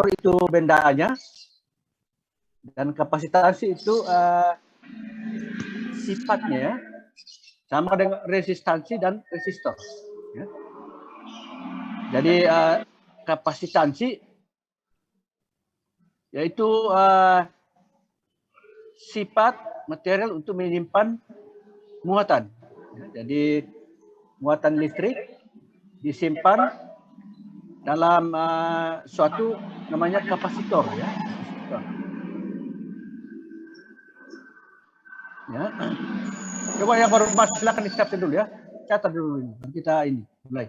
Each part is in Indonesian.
itu bendanya, dan kapasitansi itu sifatnya sama dengan resistansi dan resistor. Ya. Jadi kapasitansi yaitu sifat material untuk menyimpan muatan. Ya, jadi muatan listrik disimpan dalam suatu namanya kapasitor, ya. Kapasitor. Ya. Coba yang baru masuk silakan dicatat dulu ya. Catat dulu ini. Kita ini mulai.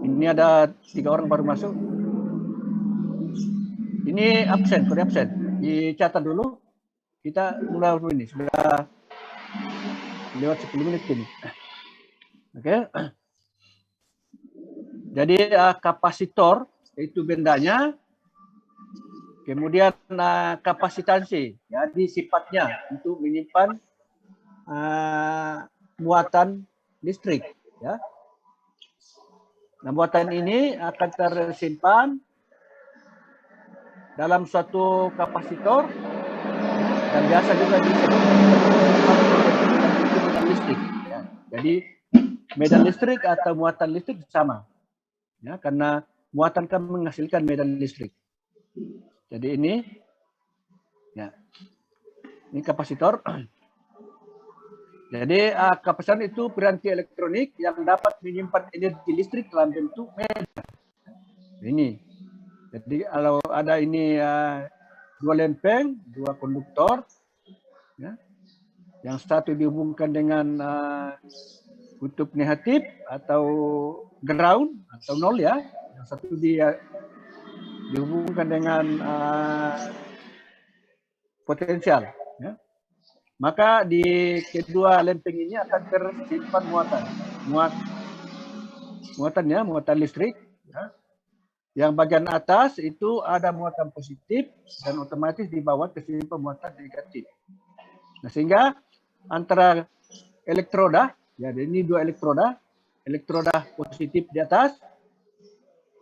Ini ada 3 orang baru masuk. Ini absen, kode absen. Dicatat dulu. Kita mulai dulu ini. Sudah lewat 10 menit ini. Oke. Jadi kapasitor itu bendanya. Kemudian kapasitansi, jadi sifatnya untuk menyimpan muatan listrik. Ya. Nah, muatan ini akan tersimpan dalam suatu kapasitor dan biasa juga disebut medan listrik. Ya. Jadi medan listrik atau muatan listrik sama, ya, karena muatan kan menghasilkan medan listrik. Jadi ini, ya, ini kapasitor. Jadi kapasitor itu piranti elektronik yang dapat menyimpan energi listrik dalam bentuk medan. Ini. Jadi kalau ada ini 2 lempeng, 2 konduktor, ya, yang satu dihubungkan dengan kutub negatif atau ground atau nol, ya, yang satu dihubungkan dengan potensial, ya. Maka di kedua lempeng ini akan tersimpan muatan listrik, ya. Yang bagian atas itu ada muatan positif dan otomatis di bawah tersimpan muatan negatif. Nah, sehingga antara elektroda, ya, ini 2 elektroda positif di atas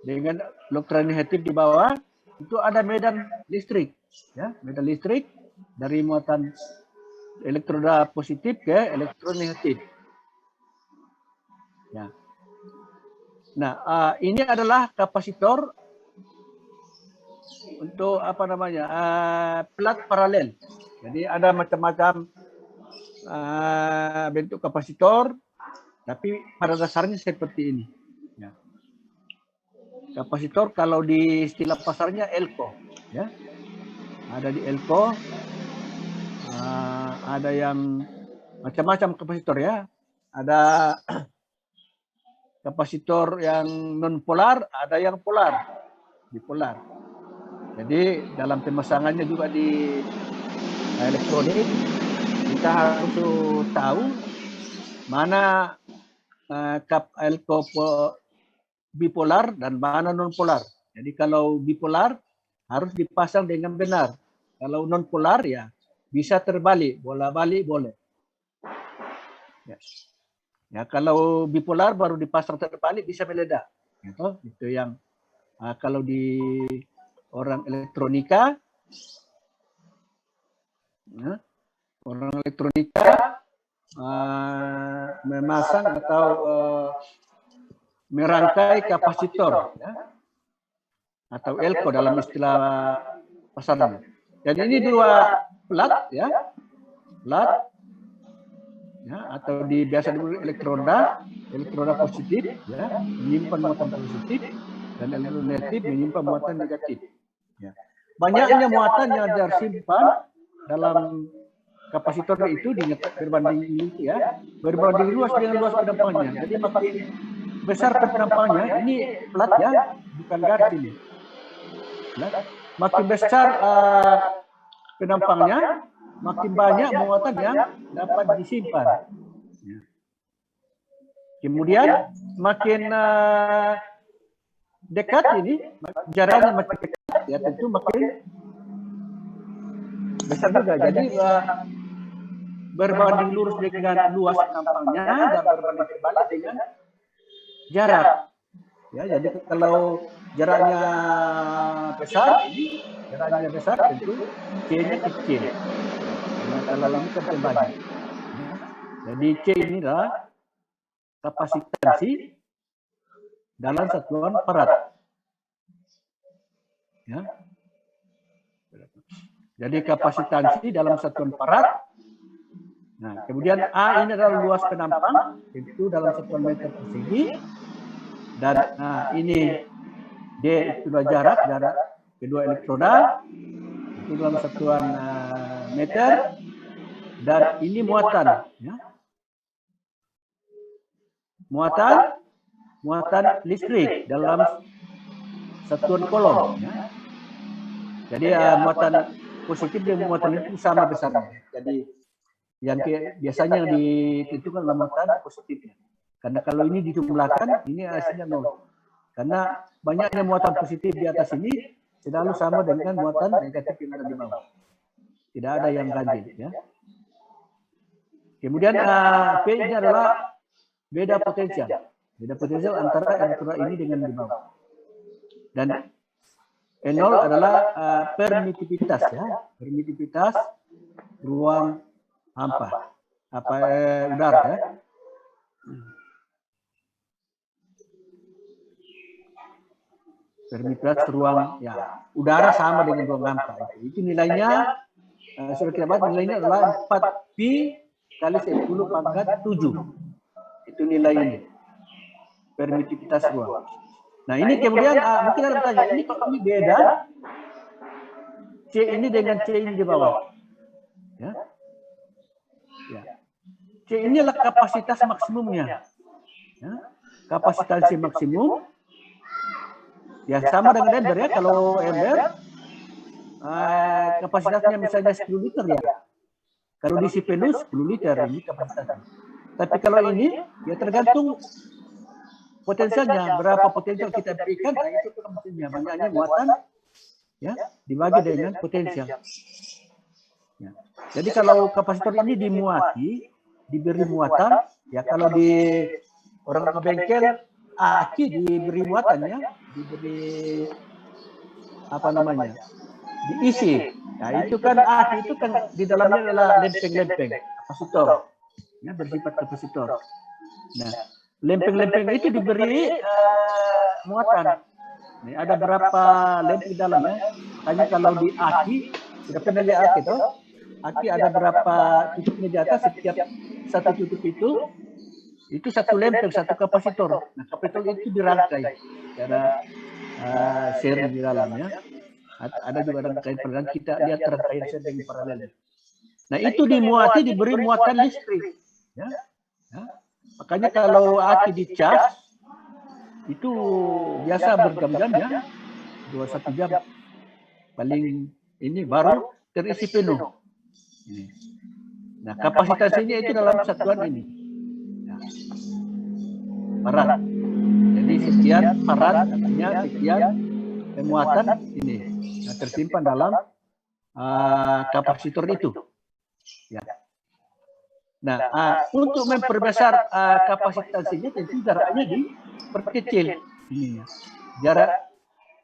dengan elektroda negatif di bawah, itu ada medan listrik, ya, medan listrik dari muatan elektroda positif ke elektroda negatif. Ya. Nah, ini adalah kapasitor untuk apa namanya plat paralel. Jadi ada macam-macam bentuk kapasitor, tapi pada dasarnya seperti ini. Ya. Kapasitor kalau di istilah pasarnya elko, ya. Ada di elko, ada yang macam-macam kapasitor, ya. Ada kapasitor yang non polar, ada yang polar, bipolar. Jadi dalam pemasangannya juga di elektronik kita harus tahu mana elko bipolar dan mana non polar. Jadi kalau bipolar harus dipasang dengan benar. Kalau non polar, ya bisa terbalik, bola-balik boleh. Ya. Ya, kalau bipolar baru dipasang terbalik bisa meledak. Gitu. Itu yang kalau di orang elektronika, ya, orang elektronika memasang atau merangkai kapasitor, ya, atau elko dalam istilah pasaran. Jadi ini 2 plat, ya, plat, ya, atau biasa disebut elektroda positif, ya, menyimpan muatan positif, dan elektroda negatif menyimpan muatan negatif. Ya. Banyaknya muatan yang tersimpan dalam kapasitor itu berbanding itu, ya, berbanding luas dengan luas penampangnya. Jadi makin besar penampangnya, ini plat, ya, bukan garis ini. Ya. Makin besar penampangnya, makin banyak muatan yang dapat disimpan. Ya. Kemudian makin dekat ini, jaraknya makin dekat, ya, tentu makin besar juga. Jadi berbanding lurus dengan luas penampangnya dan berbanding terbalik dengan jarak. Ya, jadi kalau jaraknya besar, tentu C-nya kecil. Karena kalau ini kan terbagi. Ya. Jadi C inilah kapasitansi dalam satuan parat. Ya. Jadi kapasitansi dalam satuan parat. Nah, kemudian A ini adalah luas penampang, itu dalam satuan meter persegi. Dan ini D itu jarak kedua elektroda, itu dalam satuan meter. Dan ini muatan, ya. Muatan listrik dalam satuan kolom. Ya. Jadi muatan positif dan muatan itu sama besarnya. Jadi yang biasanya yang ditentukan adalah muatan positifnya. Karena kalau ini dijumlahkan, ini hasilnya 0. Karena banyaknya muatan positif di atas ini selalu sama dengan muatan negatif yang ada di bawah. Tidak ada yang ganjil. Ya. Kemudian P ini adalah beda potensial. Beda potensial antara elektroda ini dengan di bawah. Dan E0 adalah permitivitas, ya. Permitivitas ruang hampa. Udara, ya. Permitivitas ruang, ya, udara sama dengan ruang hampa. Itu nilainya, sudah kita bahas, nilainya adalah 4 pi kali 10 pangkat 7. Itu nilai ini. Permitivitas ruang. Nah, ini kemudian mungkin ada bertanya, ini kok ini beda C ini dengan C ini di bawah. Ya. Ya. C ini adalah kapasitas maksimumnya. Ya. Kapasitansi maksimum. Ya, sama dengan ember, ya. Kalau ember kapasitasnya misalnya 10 liter, ya. Kalau diisi penuh 10 liter ini kapasitasnya. Tapi kalau ini ya tergantung potensialnya, berapa potensial kita berikan, nah itu kapasitasnya, banyaknya muatan, ya, dibagi dengan potensial. Ya. Jadi kalau kapasitor ini diberi muatan, ya kalau di orang bengkel aki diberi muatannya, diberi apa namanya, diisi. Nah itu kan aki itu kan di dalamnya adalah lempeng-lempeng kapasitor, ya, bersifat kapasitor. Nah, lempeng-lempeng itu diberi muatan. Nih, ada berapa lempeng di dalamnya? Hanya kalau di aki, sudah pernah lihat aki toh? Aki ada berapa tutupnya di atas, setiap satu tutup itu satu lempeng, satu kapasitor. Nah, kapasitor itu dirangkai secara seri di dalamnya. Ada juga rangkaian paralel, kita lihat rangkaian seri paralel. Nah, itu dimuati, diberi muatan listrik. Ya. Ya. Makanya kalau aki dicas, itu biasa berjam-jam, ya, 21 jam. Paling ini baru terisi penuh. Ini. Nah, kapasitasnya itu dalam satuan ini. Ya. Parat. Jadi sekian parat, artinya sekian muatan ini. Nah, tersimpan dalam kapasitor itu. Ya. Nah, untuk memperbesar kapasitasnya tentu jaraknya diperkecil. Ini jarak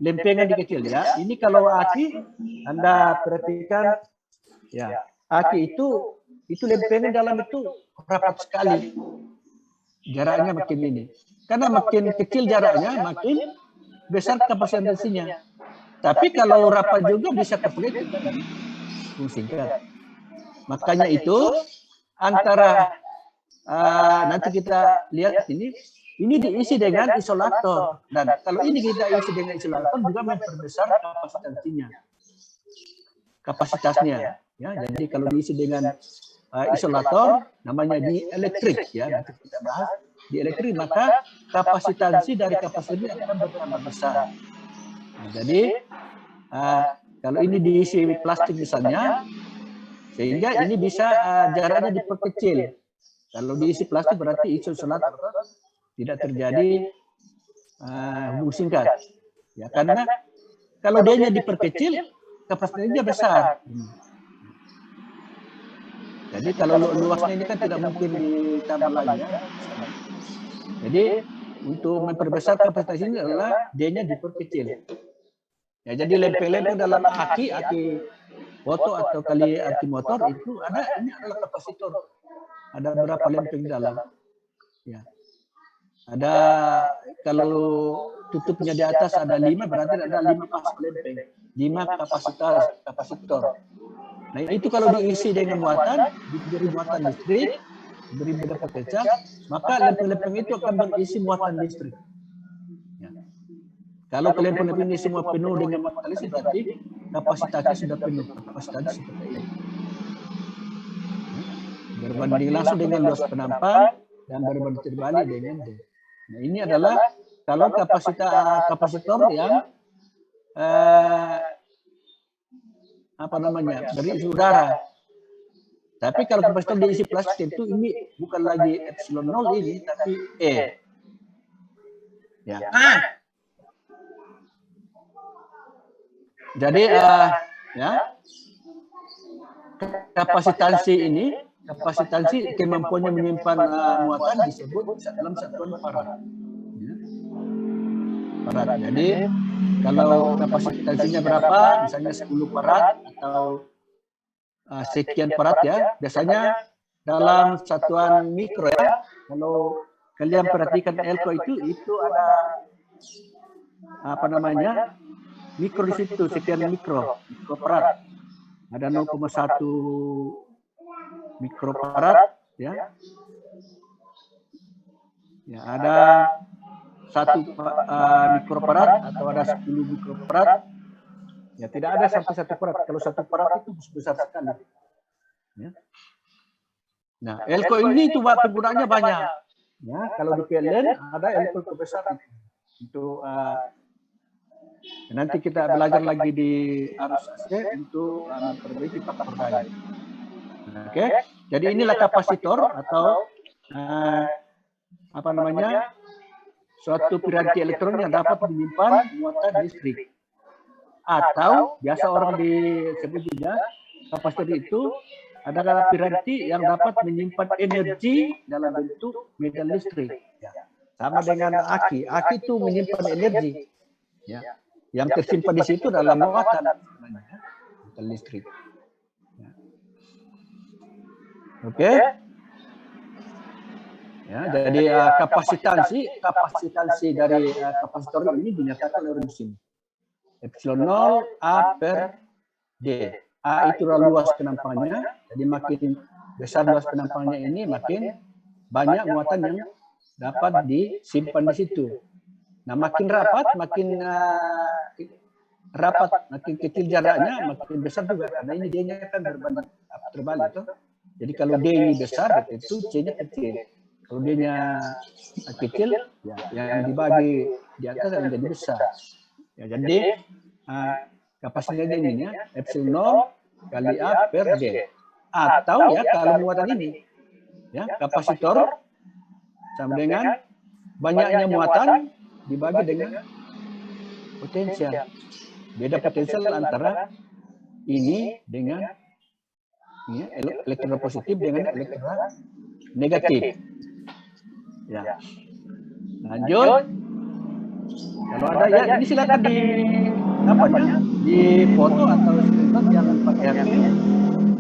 lempengan dikecil, ya. Ini kalau aki Anda perhatikan, ya, aki itu lempengan dalam itu rapat sekali. Jaraknya makin ini. Karena makin kecil jaraknya, makin besar kapasitasnya. Tapi kalau rapat juga bisa kepleset kan, singkat. Makanya itu antara nanti kita lihat ini diisi dengan isolator, dan kalau ini kita isi dengan isolator juga memperbesar kapasitasnya, ya. Jadi kalau diisi dengan isolator namanya dielektrik, ya, nanti kita bahas dielektrik, maka kapasitansi dari kapasitor akan bertambah besar. Nah, jadi kalau ini diisi plastik misalnya, sehingga ini bisa jaraknya diperkecil. Kalau diisi plastik berarti isolator tidak terjadi hubung singkat. Ya, karena kalau dia diperkecil, kapasitasnya besar. Jadi kalau luasnya ini kan tidak mungkin ditambah lagi. Ya. Jadi untuk memperbesar kapasitas ini adalah D-nya diperkecil. Ya, jadi lempeng-lempeng dalam aki foto atau kali aki motor itu ini adalah kapasitor. Ada berapa lempeng di dalam? Ya. Ada kalau tutupnya di atas ada 5, berarti ada 5 pas lempeng, 5 kapasitor. Nah itu kalau diisi dengan muatan, diberi muatan listrik, diberi beda potensial, maka lempeng-lempeng itu akan mengisi muatan listrik. Ya. Kalau lempeng-lempeng ini semua penuh dengan muatan listrik, berarti kapasitasnya sudah penuh, kapasitasnya seperti ini. Berbanding langsung dengan luas penampang dan berbanding terbalik dengan D. Nah, ini adalah kalau kapasitor yang berisi udara. Tapi kalau kapasitor diisi plastik itu ini bukan lagi epsilon 0 ini, tapi E. Ya. Jadi kapasitansi ini, kemampuannya menyimpan muatan disebut dalam satuan farad. Farad. Jadi kalau kapasitansinya berapa, misalnya 10 farad atau sekian farad ya, biasanya dalam satuan mikro ya. Kalau kalian perhatikan elko itu ada mikro di situ, sekian mikrofarad. Ada 0,1 mikrofarad ya. Ya, ada 1 mikrofarad atau ada 10 mikrofarad. Ya, tidak ada sampai 1 farad. Kalau 1 farad itu besar sekali. Ya. Nah, elko ini itu penggunaannya banyak. Ya, kalau di PLN ada elko besar itu. Nanti kita belajar lagi di arus AC untuk memperbaiki faktor daya. Oke, jadi inilah kapasitor atau suatu piranti elektron yang dapat menyimpan muatan listrik. Atau biasa orang disebut juga kapasitor itu adalah piranti yang dapat menyimpan energi dalam bentuk medan listrik. Ya. Sama dengan aki itu menyimpan energi. Ya. Yang tersimpan di situ dalam muatan listrik. Ya. Oke. Ya, jadi kapasitansi dari kapasitor ini dinyatakan oleh mesin. Epsilon 0 A per D. A itu luas penampangannya, jadi makin besar luas penampangannya ini, makin banyak muatan yang dapat disimpan di situ. Nah, makin rapat, makin kecil jaraknya, makin besar juga. Karena ini D-nya kan berbanding terbalik. Tuh. Jadi kalau D ini besar, itu C-nya kecil. Kalau D-nya kecil, ya, yang dibagi di atas akan jadi besar. Ya, jadi kapasitasnya ini ya, epsilon 0 kali A per D. Atau ya kalau muatan ini, ya kapasitor sama dengan banyaknya muatan dibagi dengan potensial. Beda potensial antara ini dengan elektron positif dengan elektron negatif. Ya. Lanjut. Kalau ada ya ini silakan di foto atau screenshot yang pakai HP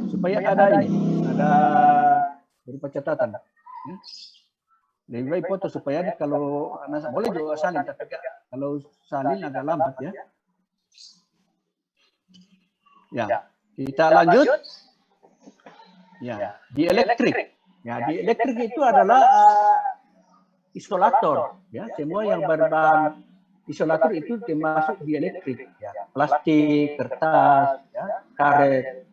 supaya ada berupa catatan. Ya. Lebih baik foto supaya kalau boleh juga salin, tapi kalau salin agak lambat ya. Ya, kita lanjut. Ya, di elektrik. Ya, di elektrik itu adalah isolator. Ya, semua yang berbahan isolator itu termasuk di elektrik. Ya, plastik, kertas, ya, karet,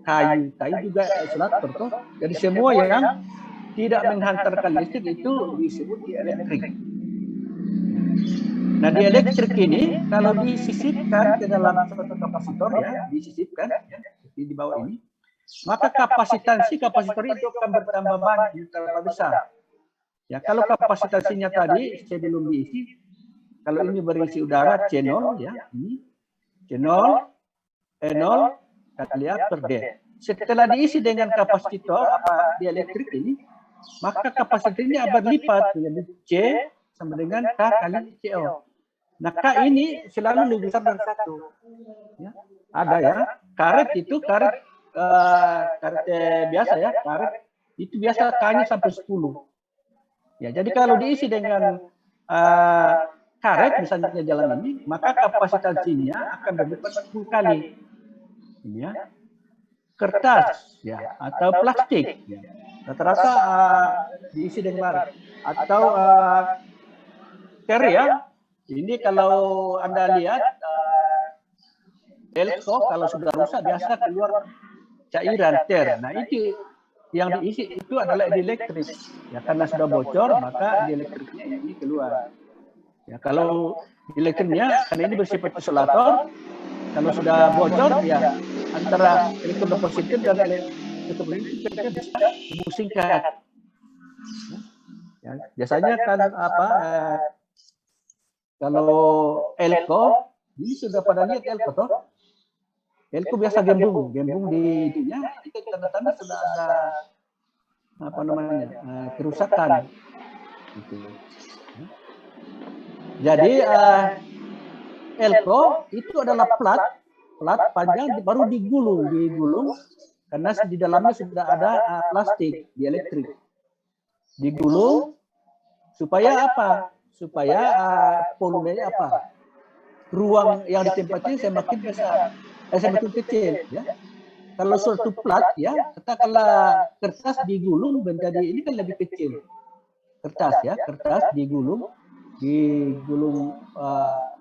kayu juga isolator toh. Jadi semua yang tidak menghantarkan listrik itu disebut di elektrik. Nah, di elektrik ini kalau disisipkan ke dalam suatu kapasitor ya, disisipkan ya, di bawah ini, maka kapasitansi kapasitor itu akan bertambah banyak, bertambah besar. Ya, kalau kapasitansinya tadi C belum diisi, kalau ini berisi udara C0 ya, ini C0 E0 kali A per D. Setelah diisi dengan kapasitor di elektrik ini, maka kapasitornya berlipat menjadi C sama dengan K kali CO. Nah, K ini selalu lebih besar dari 1. Ya. Ada ya, karet itu karet biasa ya, karet itu biasa K-nya sampai 10. Ya, jadi kalau diisi dengan karet misalnya jalan ini, maka kapasitansinya akan berlipat 10 kali. Ini ya. Kertas ya atau plastik ya. Rata-rata diisi dengan atau ya. Ini kalau Anda lihat elko kalau sudah rusak biasa keluar cairan ter. Nah, itu yang diisi itu adalah dielektrik. Ya, karena sudah bocor maka dielektriknya ini keluar. Ya, kalau elektriknya karena ini bersifat isolator, kalau sudah bocor ya antara elektron positif dan elektron negatif bisa hubung singkat. Ya, biasanya kan kalau elko ini sudah pada lihat elko toh. Elko biasa gembung di itunya itu tanda-tanda sudah ada kerusakan. Gitu. Jadi elko itu adalah plat panjang baru digulung karena di dalamnya sudah ada plastik dielektrik. Digulung supaya apa? Supaya volumenya apa? Ruang yang ditempati semakin besar, semakin kecil ya. Kalau suatu plat ya, katakanlah kertas digulung menjadi ini kan lebih kecil. Kertas ya, kertas digulung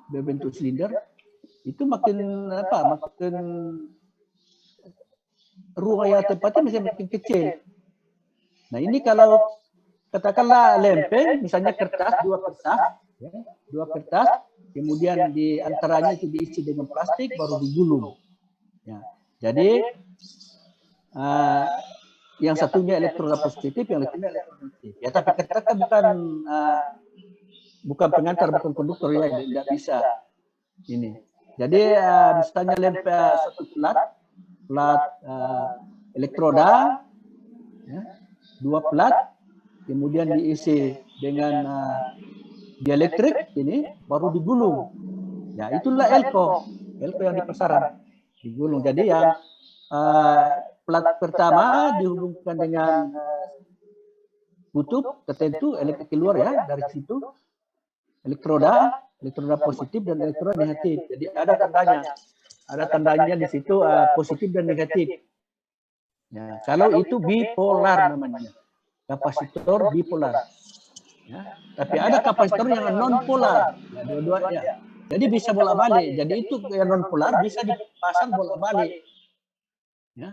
berbentuk silinder itu makin makin ruang yang tempatnya masih makin kecil. Nah, ini kalau katakanlah lempeng misalnya kertas dua kertas kemudian di antaranya itu diisi dengan plastik baru digulung. Ya. Jadi yang satunya elektron positif, yang lainnya elektron negatif. Ya, tapi kertas kan bukan pengantar, bukan konduktor ya, tidak bisa ini. Jadi misalnya lempeng satu plat elektroda, ya, 2 plat, kemudian diisi dengan dielektrik ini baru digulung. Ya, itulah elko yang di pasaran digulung. Jadi yang plat pertama dihubungkan dengan kutub tertentu elektrik keluar ya dari situ elektroda positif dan elektroda negatif. Jadi ada tandanya di situ positif dan negatif. Ya, kalau itu bipolar namanya, kapasitor bipolar. Ya, tapi ada kapasitor yang non polar, ya, dua-duanya. Jadi bisa bolak-balik. Jadi itu yang non polar bisa dipasang bolak-balik. Ya.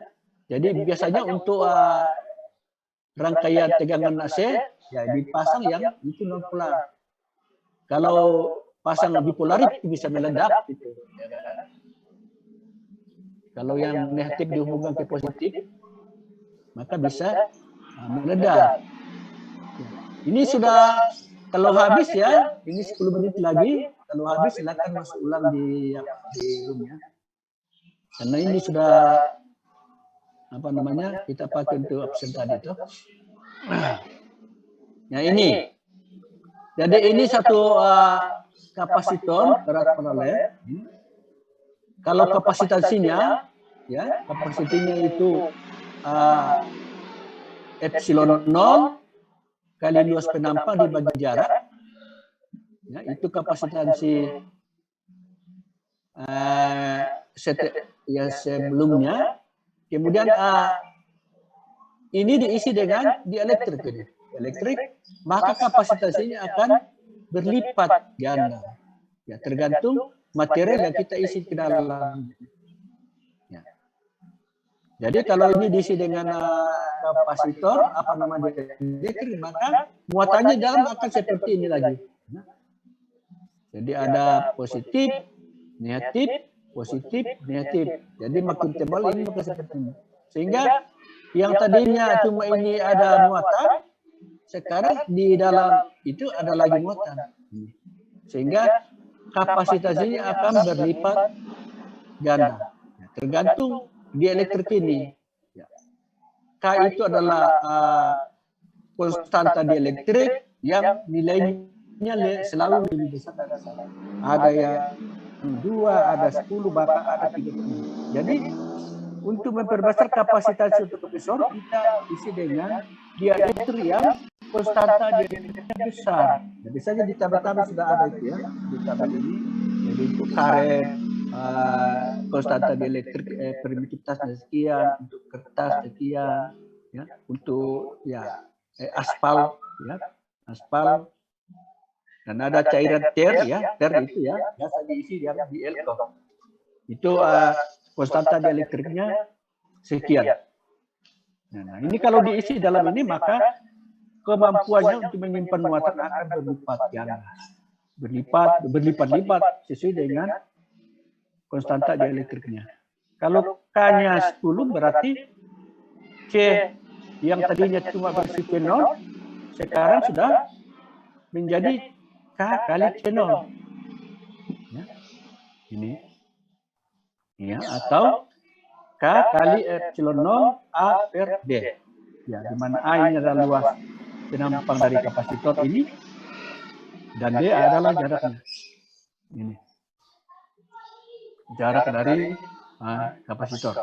Jadi biasanya untuk rangkaian tegangan AC ya dipasang yang itu non polar. Kalau pasang bipolar itu bisa meledak gitu. Kalau yang negatif dihubungkan ke positif maka bisa meledak. Ini sudah kalau habis ya, ini 10 menit lagi. Kalau habis silakan masuk ulang di roomnya. Karena ini sudah kita pakai untuk absen tadi itu. Nah ini, jadi ini satu kapasitor berat paralel. Kalau kapasitansinya, ya kapasitinya itu epsilon 0 kali luas penampang dibagi jarak, ya, itu kapasitansi sebelumnya. Kemudian ini diisi dengan dielektrik, maka kapasitansinya akan berlipat ganda. Ya, tergantung material yang kita isi ke dalam. Ya. Jadi kalau ini diisi dengan kapasitor elektrik, maka muatannya dalam akan seperti ini lagi. Jadi ada positif, negatif, positif, negatif. Jadi makin tebal ini makin seperti ini. Sehingga yang tadinya cuma ini ada muatan, sekarang di dalam itu ada lagi muatan. Sehingga kapasitasnya akan berlipat ganda. Tergantung dielektrik ini. K itu adalah konstanta dielektrik yang nilainya selalu lebih besar dari satu. Ada yang 2, ada 10, bahkan ada 30. Jadi untuk memperbesar kapasitas untuk kompresor, kita isi dengan dielektrik yang konstanta dielektriknya besar. Nah, biasanya di tabel-tabel sudah ada itu ya, di tabel ini. Jadi untuk karet, konstanta dielektrik, permitivitasnya sekian, untuk kertas sekian, ya, untuk aspal, ya, aspal. Dan ada cairan ter itu ya, biasa diisi yang di elko. Itu konstanta dielektriknya sekian. Nah, ini kalau diisi dalam ini, maka kemampuannya untuk menyimpan muatan akan berlipat ganda, berlipat-lipat sesuai dengan konstanta dielektriknya. Kalau K-nya 10 berarti C yang tadinya cuma bersifat 0 sekarang sudah menjadi K kali C0. Ya. Ini. Ya, atau K kali epsilon 0 A per D. Ya, di mana A ini adalah luas penampang dari kapasitor ini dan D adalah jaraknya. Ini. Jarak dari kapasitor.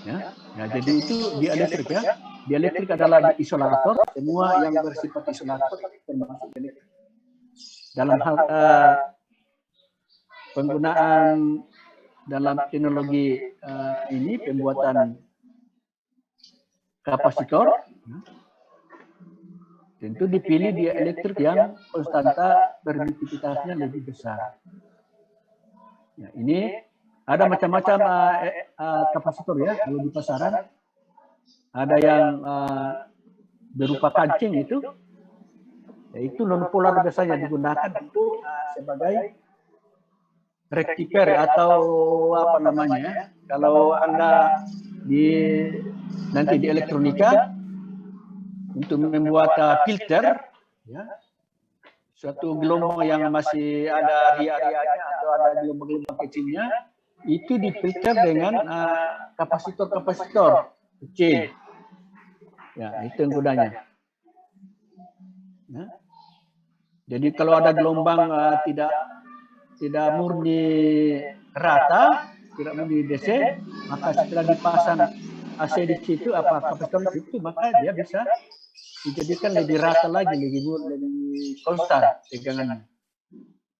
Ya, jadi itu dielektrik ya. Dielektrik adalah isolator, semua yang bersifat isolator termasuk elektrik. Dalam hal penggunaan dalam teknologi ini pembuatan kapasitor, tentu dipilih dielektrik yang konstanta permitivitasnya lebih besar. Ya, ini ada macam-macam kapasitor ya, kalau di pasaran ada yang berupa kancing itu, yaitu non polar biasanya digunakan untuk sebagai rektifier atau apa namanya. Kalau Anda nanti di elektronika untuk membuat filter, ya, suatu gelombang yang masih ada ria-rianya atau ada gelombang-gelombang kecilnya, itu difilter dengan kapasitor-kapasitor kecil. Ya, itu yang gunanya. Ya. Jadi kalau ada gelombang tidak murni rata, tidak murni DC, maka setelah dipasang AC di situ, kapasitor di situ, maka dia bisa dijadikan lebih rata lagi, lebih konstan tegangannya.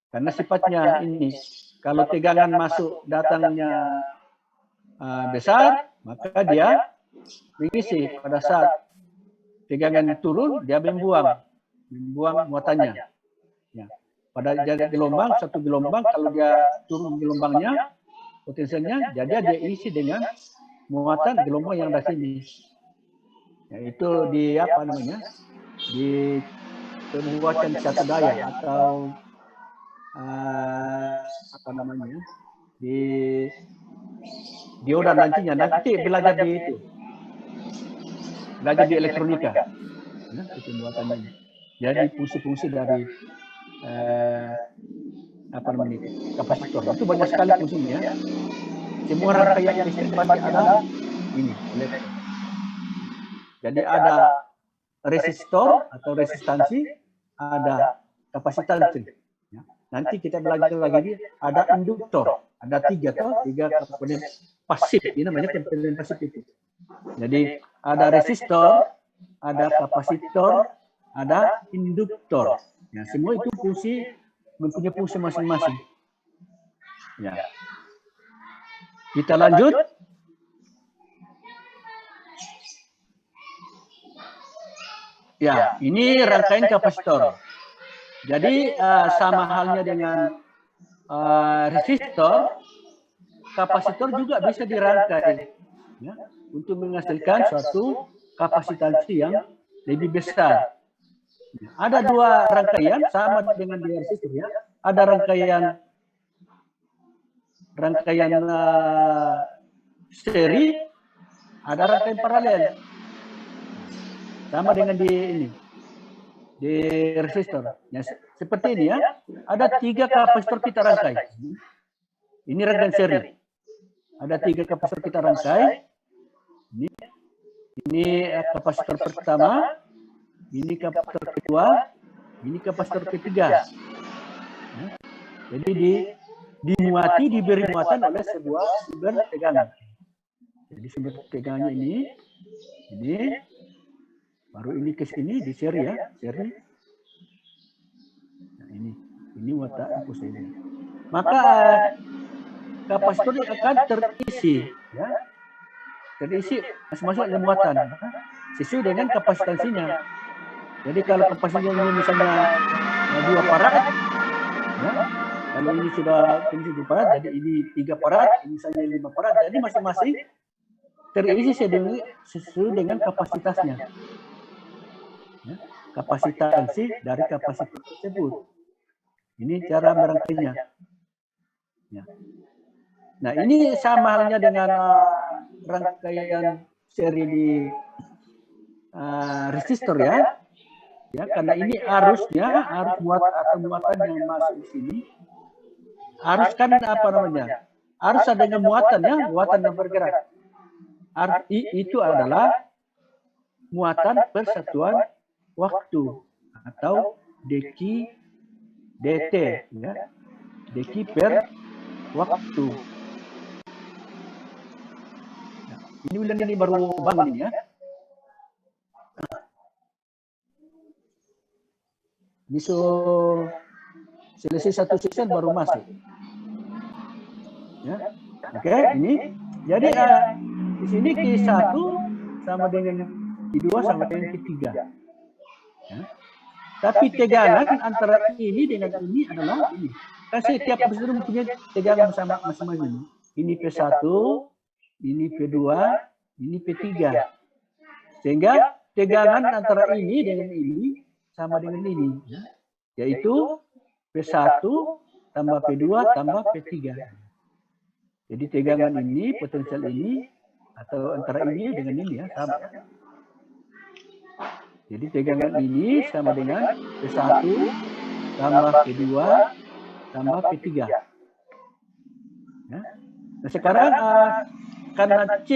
Karena sifatnya ini, kalau tegangan masuk datangnya besar, maka dia mengisi. Pada saat tegangan turun, dia membuang muatannya. Ya. Pada gelombang, satu gelombang, kalau dia turun gelombangnya, potensialnya, jadi dia isi dengan muatan gelombang yang dari sini. Ya, itu di apa namanya? Di pembuatan satu daya atau apa namanya? Di dioda nantinya, nanti belajar di itu. Belajar di elektronika. Ya, itu pembuatannya. Jadi fungsi-fungsi dari apa namanya, kapasitor itu banyak sekali fungsinya. Semua rangkaian listrik pasti ada ini elektron. Jadi ada resistor atau resistansi, ada kapasitor listrik. Ya. Nanti kita belajar lagi ada induktor, ada tiga komponen pasif, ini namanya komponen pasif itu. Jadi ada resistor, ada kapasitor, ada induktor. Ya, semua itu mempunyai fungsi masing-masing. Ya. Kita lanjut. Ya, ini rangkaian kapasitor. Jadi sama halnya dengan resistor, kapasitor juga bisa dirangkai, ya, untuk menghasilkan suatu kapasitansi yang lebih besar. Ada dua rangkaian sama dengan di resistor ya. Ada rangkaian seri, ada rangkaian paralel. Sama dengan di resistor. Ya, seperti ini ya. Ada 3 kapasitor kita rangkai. Ini rangkaian seri. Ada 3 kapasitor kita rangkai. Ini kapasitor pertama. ini kapasitor kedua, ini kapasitor ketiga. Ya. Jadi diberi muatan oleh sebuah sumber tegangan. Jadi sumber tegangannya ini, baru ini ke sini di seri ya, seri. Nah, ini muatan impulse ini. Maka kapasitor akan terisi, ya, terisi masuk oleh muatan sesuai dengan kapasitansinya. Jadi kalau kapasitansinya misalnya 2 farad, ya, kalau ini sudah 7 farad, jadi ini 3 farad, ini misalnya 5 farad, jadi masing-masing terisi sesuai dengan kapasitasnya. Ya, kapasitansi dari kapasitor tersebut. Ini cara merangkainya. Ya. Nah, ini sama halnya dengan rangkaian seri di resistor ya. Ya, karena ini arusnya, arus muatan yang masuk di sini. Arus kan apa namanya? Arus ada dengan muatan ya, muatan yang bergerak. Arus itu adalah muatan persatuan waktu atau deki dt ya. Deki per waktu. Nah, ini baru bangun ini ya. Ini selesai 1 season baru masuk. Ya. Oke, ini. Jadi di sini Q1 sama dengan Q2 sama dengan Q3. Ya. Tapi tegangan antara ini dengan ini adalah ini. Kan setiap resistor mempunyai tegangan sama masing-masing. Ini P1, ini P2, ini P3. Sehingga tegangan antara ini dengan ini sama dengan ini, ya, yaitu P1 tambah P2 tambah P3. Jadi tegangan ini, potensial ini, atau antara ini dengan ini ya, sama. Jadi tegangan ini sama dengan P1 tambah P2 tambah P3. Ya. Nah sekarang karena C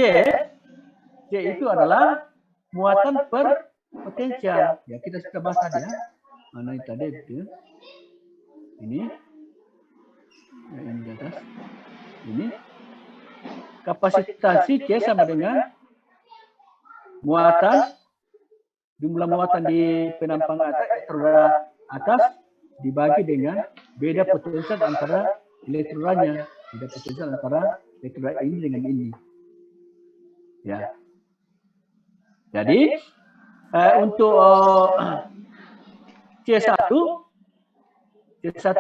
itu adalah muatan per potensial. Ya kita sudah bahas tadi ya. Mana itu tadi itu? Ini. Ya, ini di atas. Ini. Kapasitansi C sama dengan muatan, jumlah muatan di penampang atas dibagi dengan beda potensial antara elektronnya. Beda potensial antara elektron ini dengan ini. Ya. Jadi untuk C1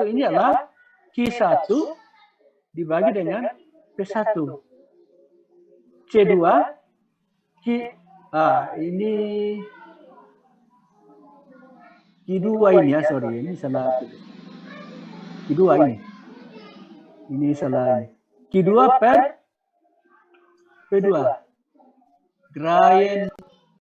ini adalah Q1 dibagi dengan P1. C2 ini Q2 ini ya, sorry, ini salah. Q2 ini. Ini salah. Q2 per P2. Grayen